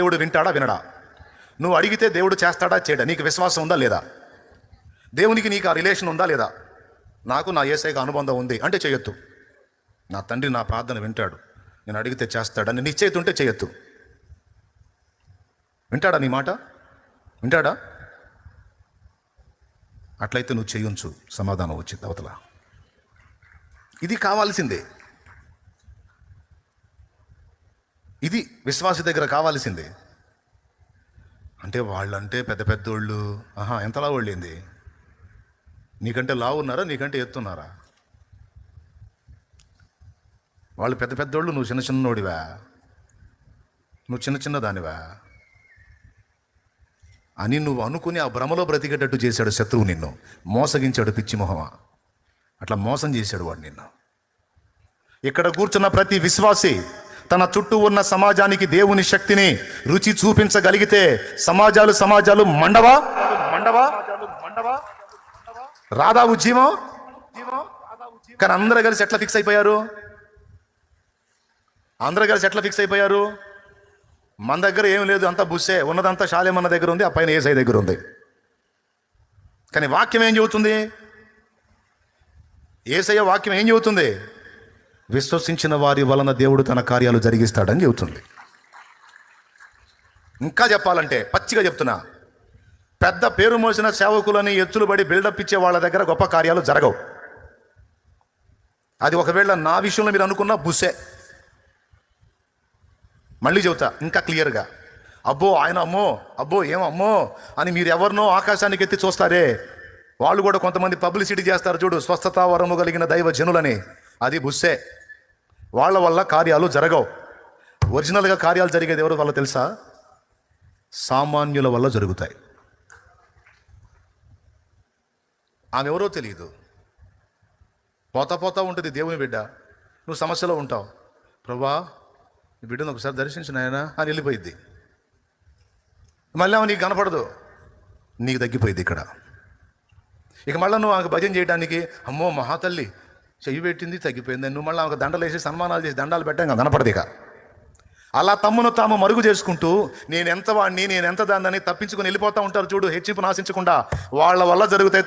దేవుడు వింటాడా వినడా? నువ్వు అడిగితే దేవుడు చేస్తాడా చేయడా? నీకు విశ్వాసం ఉందా లేదా? దేవునికి నీకు ఆ రిలేషన్ ఉందా లేదా? నాకు నా యేసయ్యకు అనుబంధం ఉంది అంటే చేయొద్దు. నా తండ్రి నా ప్రార్థన వింటాడు, నేను అడిగితే చేస్తాడని నిశ్చయిత ఉంటే చేయొద్దు. వింటాడా నీ మాట? వింటాడా? అట్లయితే నువ్వు చేయించు, సమాధానం వచ్చింది అవతల. ఇది కావాల్సిందే, ఇది విశ్వాసి దగ్గర కావాల్సిందే. అంటే వాళ్ళంటే పెద్ద పెద్దోళ్ళు, ఎంతలా వాళ్ళేంది? నీకంటే లావు ఉన్నారా, నీకంటే ఎత్తున్నారా? వాళ్ళు పెద్ద పెద్దోళ్ళు, నువ్వు చిన్న చిన్నోడివా? నువ్వు చిన్న చిన్న దానివా అని నువ్వు అనుకుని ఆ భ్రమలో బ్రతికేటట్టు చేశాడు శత్రువు. నిన్ను మోసగించాడు, పిచ్చి మొహమా. అట్లా మోసం చేశాడు వాడు నిన్ను. ఇక్కడ కూర్చున్న ప్రతి విశ్వాసి తన చుట్టూ ఉన్న సమాజానికి దేవుని శక్తిని రుచి చూపించగలిగితే సమాజాలు మండవా? రాదా ఉద్యమం? కానీ అందరూ కలిసి ఎట్లా ఫిక్స్ అయిపోయారు? మన దగ్గర ఏం లేదు, అంతా బుస్సే, ఉన్నదంతా షాలేమన్న దగ్గర ఉంది, ఆ పైన ఏసై దగ్గర ఉంది. కానీ వాక్యం ఏం చెబుతుంది? ఏసయ్య వాక్యం ఏం చెబుతుంది? విశ్వసించిన వారి వలన దేవుడు తన కార్యాలు జరిగిస్తాడని చెబుతుంది. ఇంకా చెప్పాలంటే పచ్చిగా చెప్తున్నా, పెద్ద పేరు మోసిన సేవకులని ఎత్తులు పడి బిల్డప్ ఇచ్చే వాళ్ళ దగ్గర గొప్ప కార్యాలు జరగవు. అది ఒకవేళ నా విషయంలో మీరు అనుకున్న బుస్సే. మళ్ళీ చెబుతా ఇంకా క్లియర్గా, అబ్బో ఆయన అమ్మో, అబ్బో ఏమమ్మో అని మీరు ఎవరినో ఆకాశానికి ఎత్తి చూస్తారే, వాళ్ళు కూడా కొంతమంది పబ్లిసిటీ చేస్తారు చూడు, స్వస్థత వరము కలిగిన దైవ జనులని, అది బుస్సే. వాళ్ళ వల్ల కార్యాలు జరగవు. ఒరిజినల్గా కార్యాలు జరిగేది ఎవరి వల్ల తెలుసా? సామాన్యుల వల్ల జరుగుతాయి. ఆమె ఎవరో తెలియదు, పోతా ఉంటుంది దేవుని బిడ్డ. నువ్వు సమస్యలో ఉంటావు, ప్రభా ఈ బిడ్డను ఒకసారి దర్శించిన ఆయన అని వెళ్ళిపోయిద్ది. మళ్ళీ నీకు కనపడదు, నీకు తగ్గిపోయింది ఇక్కడ. ఇక మళ్ళీ నువ్వు ఆమెకు భజన చేయడానికి, అమ్మో మహాతల్లి చెయ్యి పెట్టింది తగ్గిపోయింది, నువ్వు మళ్ళీ ఆమెకు దండలు వేసి సన్మానాలు చేసి దండాలు పెట్టాక కనపడదు ఇక. అలా తమ్మును తాము మరుగు చేసుకుంటూ నేను ఎంత వాడిని, నేను ఎంత దాన్ని తప్పించుకుని వెళ్ళిపోతూ ఉంటారు చూడు, హెచ్చింపు నాశించకుండా. వాళ్ళ వల్ల జరుగుతాయి